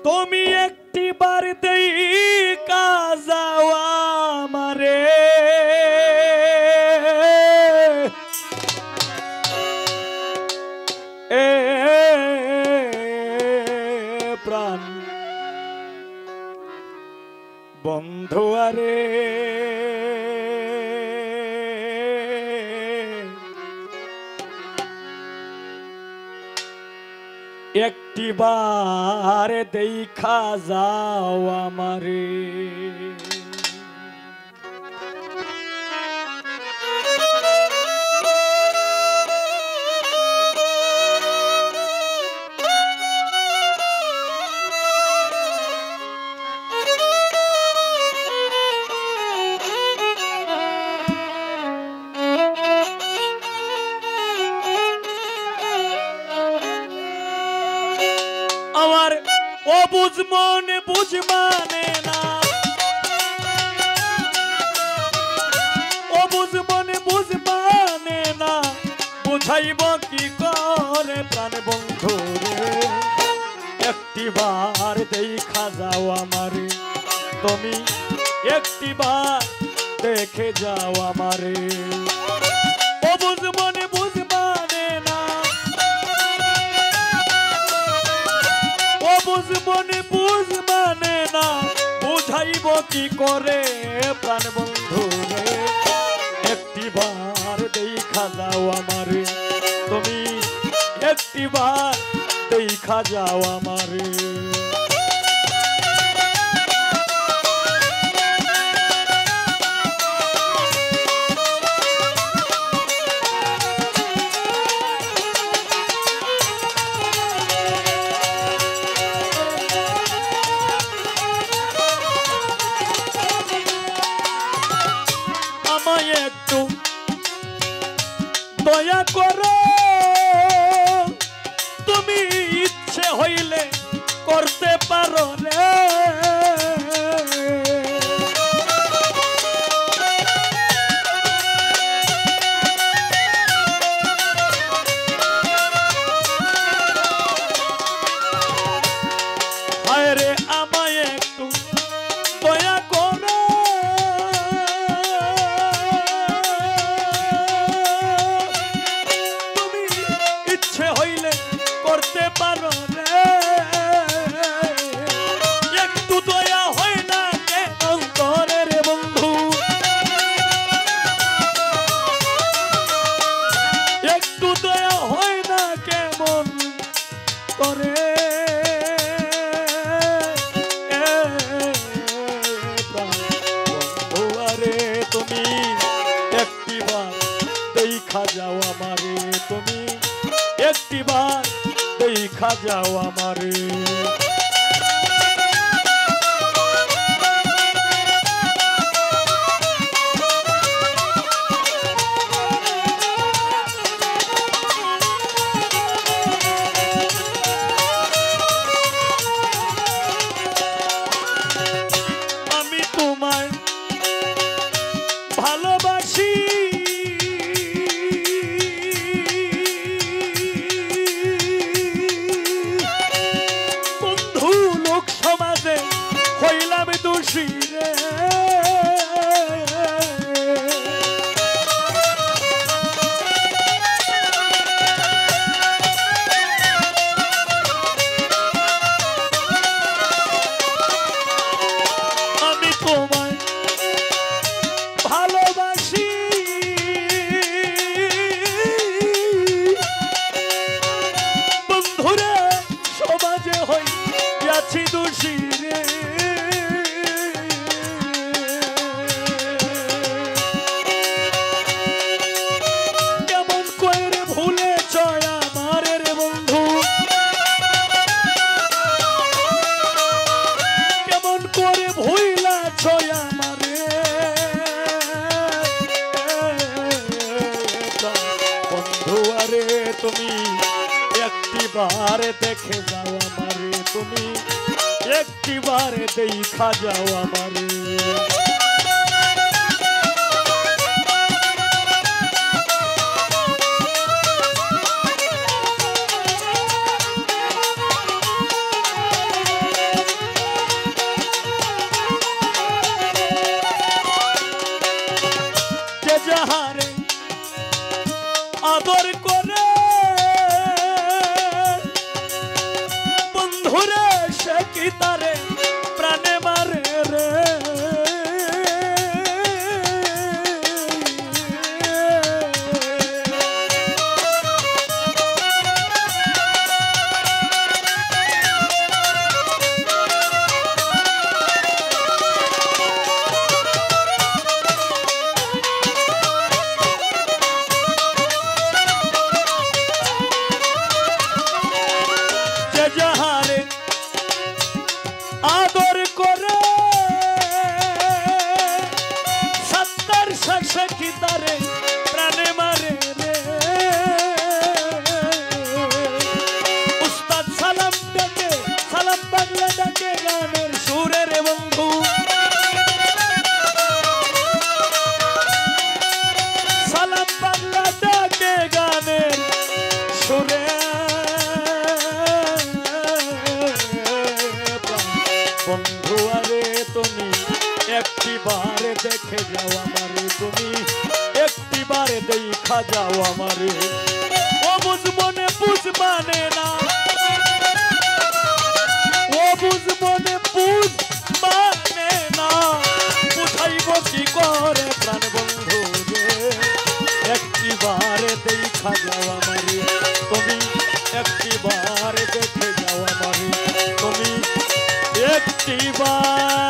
তুমি একটি বার দেখা যাও আমারে এ প্রাণ বন্ধু আরে একটি বার দেখা যাও আমারে আমার অবুঝ মনে বুঝ মানে না অবুঝ মনে বুঝ মানে না বুঝাইব কি করে প্রাণ বন্ধু রে একটি বার দেখা যাও আমারে তুমি একটি বার দেখে যাও আমারে অবুঝ মনে বুঝ মানে না বুঝ মনে বুঝ মানে না বুঝাইব কি করে প্রাণ বন্ধু রে একটি বার দেখা যাও আমারে তুমি একটি বার দেখা যাও আমারে একটু দয়া করো তুমি ইচ্ছে হইলে করতে পারো রে হায় রে আমায় একটু দয়া করো হইলে করতে পারো রে একটু দয়া হয় না কে অন্তরে রে বন্ধু একটু দয়া হয় না কেমন করে বন্ধু আরে তুমি একটি বার দেখা যাও আমারে তুমি একটি বার দেখা যাও আমারে আমি তোমায় ভালোবাসি হইলাম দোষী রে আমি তোমায় ভালোবাসি বন্ধুরে সমাজে হইয়াছি দোষী রে তুমি একটি বার দেখে যাও আমারে তুমি একটি বার দেখা যাও আমারে বন্ধুরে সে কি তারে প্রাণে মারে রে যাহারে আদর করে সত্তর শেষে কি তারে প্রাণে মারে রে উস্তাদ সালাম ডাকে সালাম বাংলা ডাকে গানের সুরে রে বন্ধু সালাম বাংলা ডাকে গানের সুরে বন্ধু আরে তুমি একটিবারে দেখে যাও আমারে তুমি একটিবারে দেখা যাও আমারে ও বুঝবনে বুঝবানে না ও বুঝবনে বুঝবানে না বুঝাইব কি করে প্রাণ বন্ধু রে একটিবারে দেখা যাও আমারে তুমি একটিবারে দেখে যাও আমারে তুমি একটিবার